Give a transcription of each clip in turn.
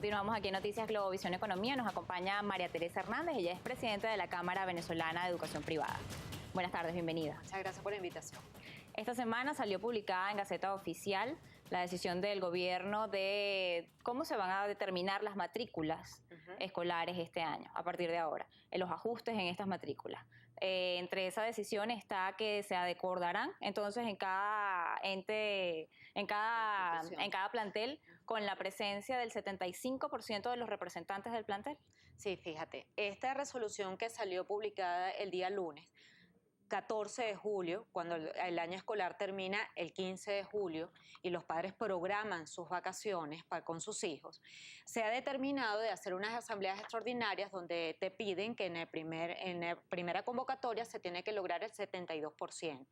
Continuamos aquí en Noticias Globovisión Economía. Nos acompaña María Teresa Hernández. Ella es presidenta de la Cámara Venezolana de Educación Privada. Buenas tardes, bienvenida. Muchas gracias por la invitación. Esta semana salió publicada en Gaceta Oficial la decisión del gobierno de cómo se van a determinar las matrículas escolares este año, a partir de ahora, en los ajustes en estas matrículas. Entre esa decisión está que se acordarán entonces en cada ente, en cada plantel, con la presencia del 75% de los representantes del plantel. Sí, fíjate, esta resolución que salió publicada el día lunes, 14 de julio, cuando el año escolar termina el 15 de julio y los padres programan sus vacaciones con sus hijos, se ha determinado de hacer unas asambleas extraordinarias donde te piden que en la primera convocatoria se tiene que lograr el 72%.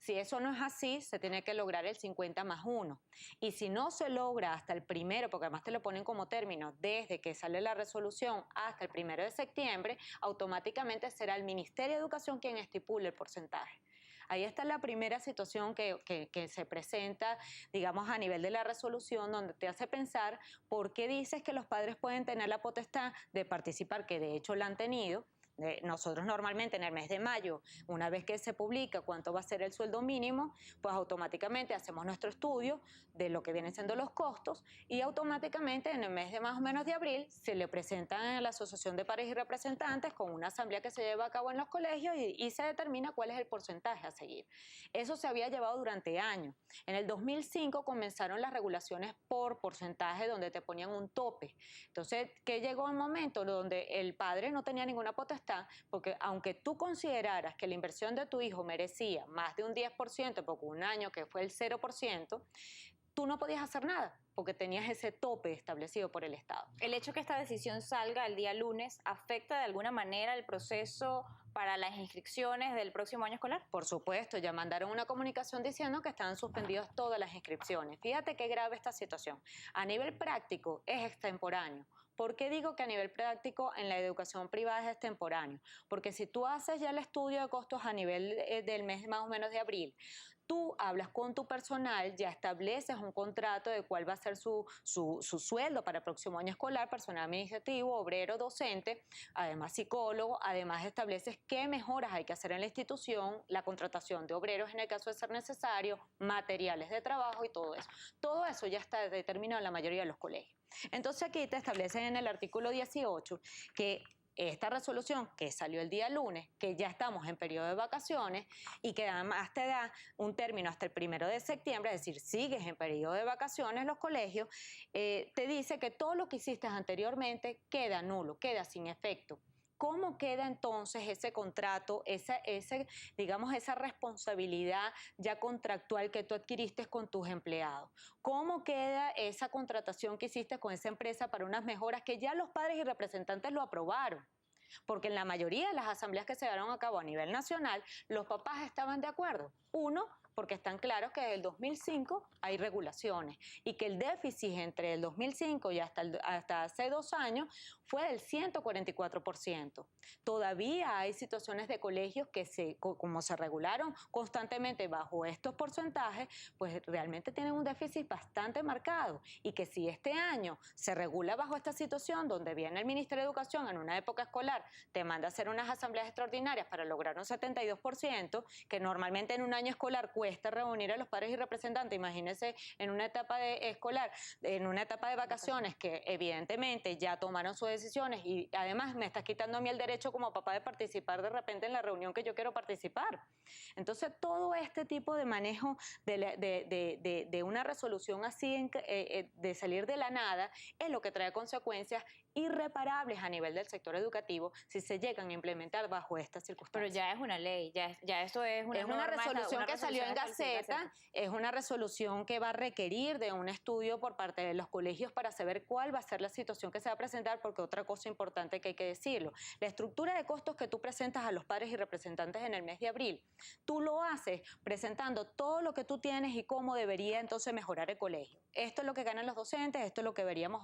Si eso no es así, se tiene que lograr el 50 más 1. Y si no se logra hasta el primero, porque además te lo ponen como término, desde que sale la resolución hasta el 1 de septiembre, automáticamente será el Ministerio de Educación quien estipule el porcentaje. Ahí está la primera situación que se presenta, digamos, a nivel de la resolución, donde te hace pensar por qué dices que los padres pueden tener la potestad de participar, que de hecho la han tenido. Nosotros normalmente en el mes de mayo, una vez que se publica cuánto va a ser el sueldo mínimo, pues automáticamente hacemos nuestro estudio de lo que vienen siendo los costos y automáticamente en el mes de más o menos de abril se le presentan a la Asociación de Padres y Representantes con una asamblea que se lleva a cabo en los colegios y se determina cuál es el porcentaje a seguir. Eso se había llevado durante años. En el 2005 comenzaron las regulaciones por porcentaje donde te ponían un tope. Entonces, ¿qué llegó el momento donde el padre no tenía ninguna potestad? Porque aunque tú consideraras que la inversión de tu hijo merecía más de un 10%, porque un año que fue el 0%, tú no podías hacer nada, porque tenías ese tope establecido por el Estado. El hecho que esta decisión salga el día lunes, ¿afecta de alguna manera el proceso para las inscripciones del próximo año escolar? Por supuesto, ya mandaron una comunicación diciendo que estaban suspendidas todas las inscripciones. Fíjate qué grave esta situación. A nivel práctico es extemporáneo. ¿Por qué digo que a nivel práctico en la educación privada es extemporáneo? Porque si tú haces ya el estudio de costos a nivel del mes más o menos de abril, tú hablas con tu personal, ya estableces un contrato de cuál va a ser su sueldo para el próximo año escolar, personal administrativo, obrero, docente, además psicólogo, además estableces qué mejoras hay que hacer en la institución, la contratación de obreros en el caso de ser necesario, materiales de trabajo y todo eso. Todo eso ya está determinado en la mayoría de los colegios. Entonces aquí te establecen en el artículo 18 que esta resolución que salió el día lunes, que ya estamos en periodo de vacaciones y que además te da un término hasta el 1 de septiembre, es decir, sigues en periodo de vacaciones los colegios, te dice que todo lo que hiciste anteriormente queda nulo, queda sin efecto. ¿Cómo queda entonces ese contrato, digamos, esa responsabilidad ya contractual que tú adquiriste con tus empleados? ¿Cómo queda esa contratación que hiciste con esa empresa para unas mejoras que ya los padres y representantes lo aprobaron? Porque en la mayoría de las asambleas que se llevaron a cabo a nivel nacional, los papás estaban de acuerdo. Uno, porque están claros que desde el 2005 hay regulaciones y que el déficit entre el 2005 y hasta hace 2 años fue del 144%. Todavía hay situaciones de colegios que como se regularon constantemente bajo estos porcentajes, pues realmente tienen un déficit bastante marcado y que si este año se regula bajo esta situación donde viene el Ministerio de Educación en una época escolar, te manda a hacer unas asambleas extraordinarias para lograr un 72%, que normalmente en un año escolar cuesta reunir a los padres y representantes, imagínense en una etapa escolar, en una etapa de vacaciones que evidentemente ya tomaron sus decisiones y además me estás quitando a mí el derecho como papá de participar de repente en la reunión que yo quiero participar. Entonces todo este tipo de manejo de una resolución así, de salir de la nada, es lo que trae consecuencias irreparables a nivel del sector educativo si se llegan a implementar bajo estas circunstancias. Pero ya es una ley, ya esto es una norma, resolución que salió en Gaceta, es una resolución que va a requerir de un estudio por parte de los colegios para saber cuál va a ser la situación que se va a presentar, porque otra cosa importante que hay que decirlo, la estructura de costos que tú presentas a los padres y representantes en el mes de abril, tú lo haces presentando todo lo que tú tienes y cómo debería entonces mejorar el colegio. Esto es lo que ganan los docentes, esto es lo que deberíamos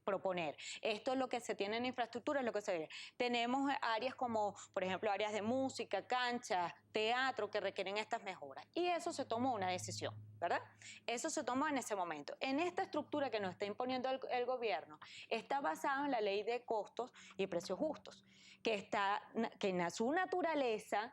proponer, esto es lo que se tiene en infraestructura, es lo que se ve. Tenemos áreas como, por ejemplo, áreas de música, canchas, teatro que requieren estas mejoras. Y eso se tomó una decisión, ¿verdad? Eso se tomó en ese momento. En esta estructura que nos está imponiendo el gobierno, está basado en la ley de costos y precios justos, que en su naturaleza,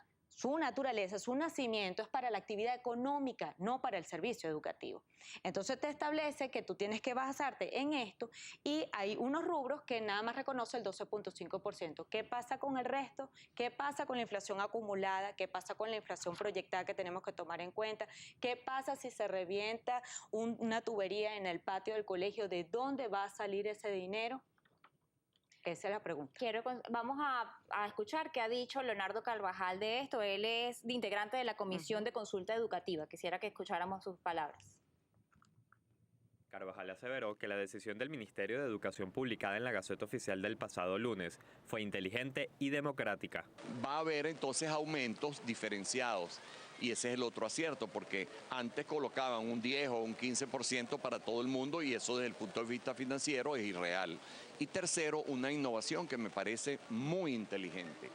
su nacimiento es para la actividad económica, no para el servicio educativo. Entonces te establece que tú tienes que basarte en esto y hay unos rubros que nada más reconoce el 12.5%. ¿Qué pasa con el resto? ¿Qué pasa con la inflación acumulada? ¿Qué pasa con la inflación proyectada que tenemos que tomar en cuenta? ¿Qué pasa si se revienta una tubería en el patio del colegio? ¿De dónde va a salir ese dinero? Esa es la pregunta. Vamos a escuchar qué ha dicho Leonardo Carvajal de esto. Él es integrante de la Comisión de Consulta Educativa. Quisiera que escucháramos sus palabras. Carvajal aseveró que la decisión del Ministerio de Educación publicada en la Gaceta Oficial del pasado lunes fue inteligente y democrática. Va a haber entonces aumentos diferenciados. Y ese es el otro acierto, porque antes colocaban un 10 o un 15% para todo el mundo y eso desde el punto de vista financiero es irreal. Y tercero, una innovación que me parece muy inteligente.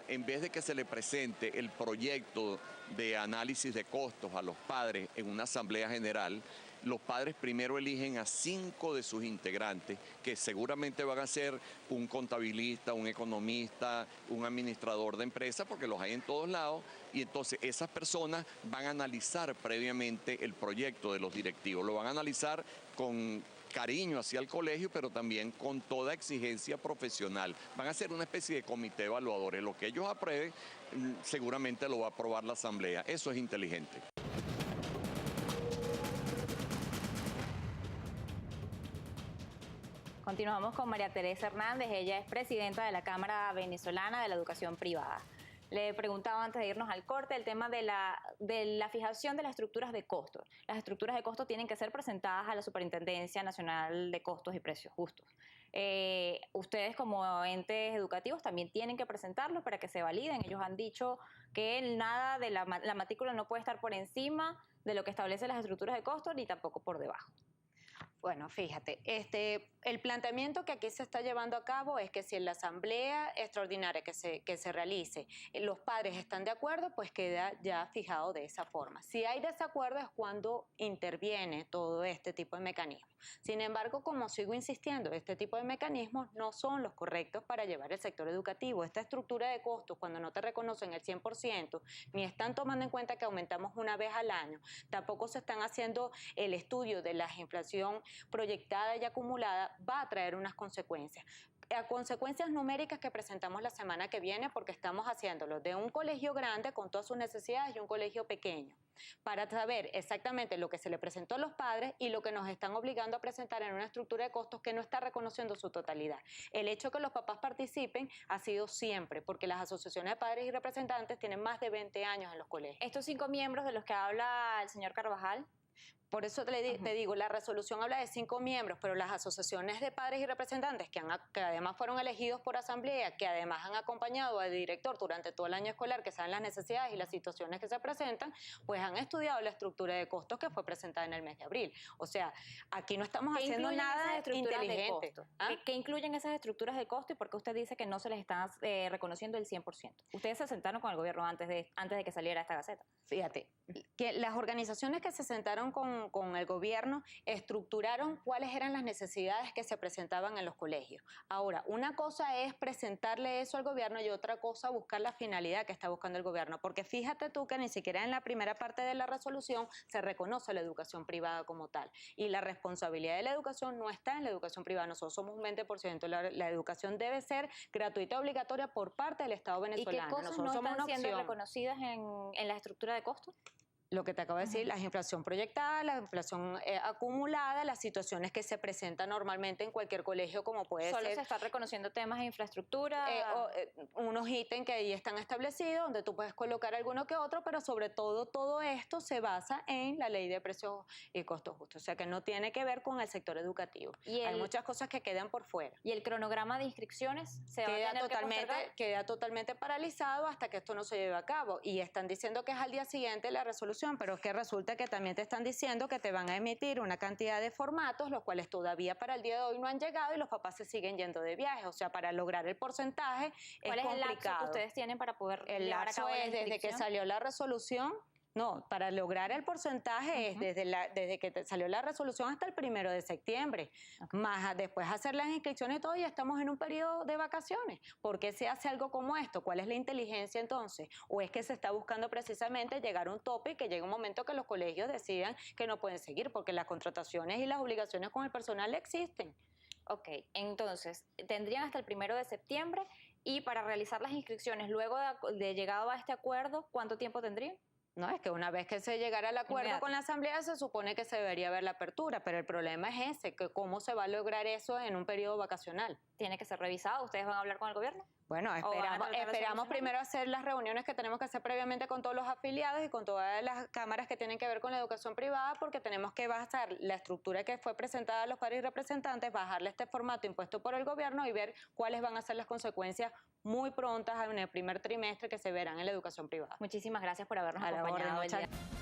En vez de que se le presente el proyecto de análisis de costos a los padres en una asamblea general, los padres primero eligen a 5 de sus integrantes, que seguramente van a ser un contabilista, un economista, un administrador de empresa, porque los hay en todos lados, y entonces esas personas van a analizar previamente el proyecto de los directivos, lo van a analizar con cariño hacia el colegio, pero también con toda exigencia profesional. Van a ser una especie de comité de evaluadores. Lo que ellos aprueben, seguramente lo va a aprobar la asamblea. Eso es inteligente. Continuamos con María Teresa Hernández. Ella es presidenta de la Cámara Venezolana de la Educación Privada. Le preguntaba antes de irnos al corte el tema de la fijación de las estructuras de costos. Las estructuras de costos tienen que ser presentadas a la Superintendencia Nacional de Costos y Precios Justos. Ustedes como entes educativos también tienen que presentarlos para que se validen. Ellos han dicho que nada de la matrícula no puede estar por encima de lo que establecen las estructuras de costos ni tampoco por debajo. Bueno, fíjate, el planteamiento que aquí se está llevando a cabo es que si en la asamblea extraordinaria que se realice los padres están de acuerdo, pues queda ya fijado de esa forma. Si hay desacuerdo es cuando interviene todo este tipo de mecanismos. Sin embargo, como sigo insistiendo, este tipo de mecanismos no son los correctos para llevar el sector educativo. Esta estructura de costos, cuando no te reconocen el 100%, ni están tomando en cuenta que aumentamos una vez al año, tampoco se están haciendo el estudio de la inflación proyectada y acumulada, va a traer unas consecuencias. A consecuencias numéricas que presentamos la semana que viene, porque estamos haciéndolo de un colegio grande con todas sus necesidades y un colegio pequeño, para saber exactamente lo que se le presentó a los padres y lo que nos están obligando a presentar en una estructura de costos que no está reconociendo su totalidad. El hecho de que los papás participen ha sido siempre, porque las asociaciones de padres y representantes tienen más de 20 años en los colegios. Estos 5 miembros de los que habla el señor Carvajal, por eso te digo, la resolución habla de 5 miembros, pero las asociaciones de padres y representantes que además fueron elegidos por asamblea, que además han acompañado al director durante todo el año escolar, que saben las necesidades y las situaciones que se presentan, pues han estudiado la estructura de costos que fue presentada en el mes de abril. O sea, aquí no estamos haciendo nada inteligente. ¿Qué incluyen esas estructuras de costo y por qué usted dice que no se les está reconociendo el 100%? Ustedes se sentaron con el gobierno antes de que saliera esta gaceta. Fíjate, que las organizaciones que se sentaron con el gobierno estructuraron cuáles eran las necesidades que se presentaban en los colegios. Ahora, una cosa es presentarle eso al gobierno y otra cosa buscar la finalidad que está buscando el gobierno, porque fíjate tú que ni siquiera en la primera parte de la resolución se reconoce la educación privada como tal, y la responsabilidad de la educación no está en la educación privada. Nosotros somos un 20%, la educación debe ser gratuita, obligatoria por parte del Estado venezolano. ¿Y qué cosas no están siendo reconocidas en la estructura de costos? Lo que te acabo de decir, la inflación proyectada, la inflación acumulada, las situaciones que se presentan normalmente en cualquier colegio, como puede ser. Solo se están reconociendo temas de infraestructura. Unos ítems que ahí están establecidos, donde tú puedes colocar alguno que otro, pero sobre todo esto se basa en la ley de precios y costos justos. O sea que no tiene que ver con el sector educativo. Hay muchas cosas que quedan por fuera. ¿Y el cronograma de inscripciones se va a tener que postergar? Queda totalmente paralizado hasta que esto no se lleve a cabo. Y están diciendo que es al día siguiente la resolución, resolución, pero es que resulta que también te están diciendo que te van a emitir una cantidad de formatos, los cuales todavía para el día de hoy no han llegado y los papás se siguen yendo de viaje. O sea, para lograr el porcentaje ¿Cuál es es el lapso complicado. que ustedes tienen para poder El llevar a lapso cabo la es desde que inscripción? salió la resolución. No, para lograr el porcentaje es desde que salió la resolución hasta el 1 de septiembre. Más después hacer las inscripciones y todo, ya estamos en un periodo de vacaciones. ¿Por qué se hace algo como esto? ¿Cuál es la inteligencia entonces? ¿O es que se está buscando precisamente llegar a un tope y que llegue un momento que los colegios decidan que no pueden seguir? Porque las contrataciones y las obligaciones con el personal existen. Ok, entonces tendrían hasta el 1 de septiembre y para realizar las inscripciones, luego de llegado a este acuerdo, ¿cuánto tiempo tendrían? No, es que una vez que se llegara al acuerdo Inmediato. con la Asamblea se supone que se debería ver la apertura, pero el problema es ese, que cómo se va a lograr eso en un periodo vacacional. Tiene que ser revisado. ¿Ustedes van a hablar con el gobierno? Bueno, van a esperamos, tratar de esperamos solucionarlo. primero hacer las reuniones que tenemos que hacer previamente con todos los afiliados y con todas las cámaras que tienen que ver con la educación privada, porque tenemos que basar la estructura que fue presentada a los padres y representantes, bajarle este formato impuesto por el gobierno y ver cuáles van a ser las consecuencias muy prontas en el primer trimestre que se verán en la educación privada. Muchísimas gracias por habernos A la orden, acompañado el muchas día.